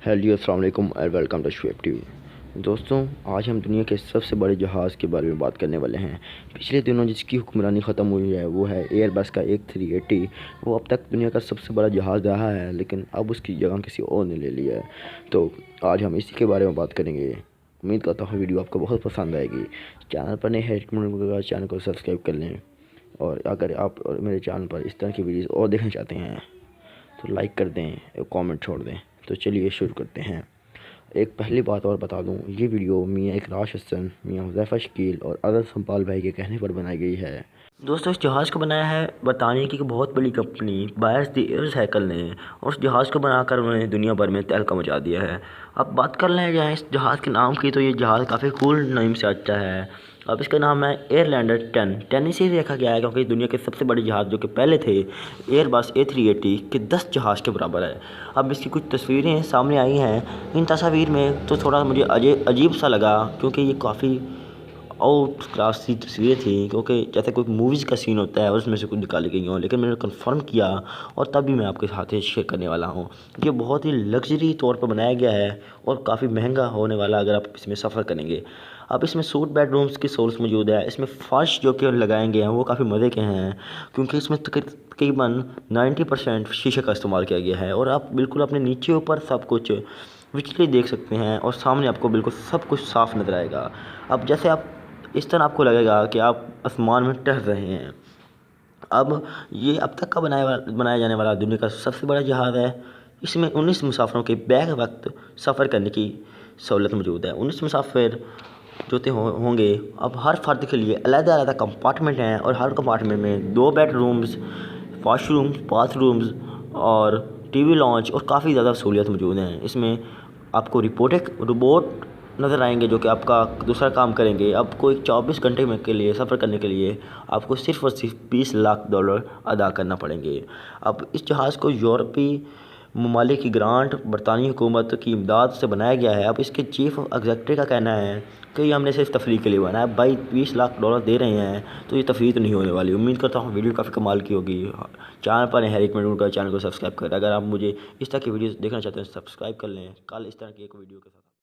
Hello अस्सलाम वालेकुम and welcome to Shoaib TV. दोस्तों, आज हम दुनिया के सबसे बड़े जहाज़ के बारे में बात करने वाले हैं। पिछले दिनों जिसकी हुक्मरानी ख़त्म हुई है वो है एयरबस का A380। वो अब तक दुनिया का सबसे बड़ा जहाज़ रहा है, लेकिन अब उसकी जगह किसी और ने ले लिया है। तो आज हम इसी के बारे में बात करेंगे। उम्मीद करता हूँ वीडियो आपको बहुत पसंद आएगी। चैनल पर नए हैं, चैनल को सब्सक्राइब कर लें, और अगर आप और मेरे चैनल पर इस तरह की वीडियोज़ और देखना चाहते हैं तो लाइक कर दें और कमेंट छोड़ दें। तो चलिए शुरू करते हैं। एक पहली बात और बता दूं, ये वीडियो मियाँ इकराश हसन, मियाँ हुज़ैफ़ा शकील और अदर संपाल भाई के कहने पर बनाई गई है। दोस्तों, इस जहाज़ को बनाया है बरतानिया की बहुत बड़ी company buyers the air cycle ने, और उस जहाज़ को बनाकर उन्होंने दुनिया भर में तहलका मचा दिया है। अब बात कर लें जाए इस जहाज़ के नाम की, तो ये जहाज़ काफ़ी कूल नेम से अच्छा है। अब इसका नाम है एयरलैंडर 10 इसीलिए रखा गया है क्योंकि दुनिया के सबसे बड़े जहाज़ जो कि पहले थे एयरबस A380 के 10 जहाज़ के बराबर है। अब इसकी कुछ तस्वीरें सामने आई हैं। इन तस्वीर में तो थोड़ा मुझे अजीब सा लगा, क्योंकि ये काफ़ी आउट क्लास सी तस्वीरें थी, क्योंकि जैसे कोई मूवीज़ का सीन होता है उसमें से कुछ निकाली गई हों। लेकिन मैंने कंफर्म किया और तभी मैं आपके साथ शेयर करने वाला हूँ। ये बहुत ही लग्जरी तौर पर बनाया गया है और काफ़ी महंगा होने वाला अगर आप इसमें सफ़र करेंगे। अब इसमें सूट बेडरूम्स की सोर्स मौजूद है। इसमें फर्श जो कि लगाएंगे हैं वो काफ़ी मज़े के हैं, क्योंकि इसमें तकरीबन 90% शीशे का इस्तेमाल किया गया है। और आप बिल्कुल अपने नीचे ऊपर सब कुछ विचली देख सकते हैं और सामने आपको बिल्कुल सब कुछ साफ़ नज़र आएगा। अब जैसे आप इस तरह आपको लगेगा कि आप आसमान में टहल रहे हैं। अब ये अब तक का बनाया जाने वाला दुनिया का सबसे बड़ा जहाज़ है। इसमें 19 मुसाफिरों के बैग वक्त सफ़र करने की सहूलत मौजूद है। 19 मुसाफिर जो होंगे। अब हर फ़र्द के लिए अलग-अलग कंपार्टमेंट हैं, और हर कंपार्टमेंट में 2 बेडरूम्स, वॉशरूम्स, बाथरूम्स और टीवी लॉन्च और काफ़ी ज़्यादा सहूलियत मौजूद हैं। इसमें आपको रोबोट नज़र आएंगे जो कि आपका दूसरा काम करेंगे। आपको एक 24 घंटे में के लिए सफ़र करने के लिए आपको सिर्फ़ और सिर्फ $20 लाख अदा करना पड़ेंगे। अब इस जहाज़ को यूरोपीय ममालिक की ग्रांट बरतानी हुकूमत की इमदाद से बनाया गया है। अब इसके चीफ एग्जीक्यूटिव का कहना है कि ये हमने सिर्फ तफरीह के लिए बनाया है। भाई $20 लाख दे रहे हैं तो ये तफरीह तो नहीं होने वाली। उम्मीद करता हूँ वीडियो काफ़ी कमाल की होगी। चैनल पर है, एक मिनट का चैनल को सब्सक्राइब करें। अगर आप मुझे इस तरह की वीडियो देखना चाहते हैं सब्सक्राइब कर लें। कल इस तरह की एक वीडियो के साथ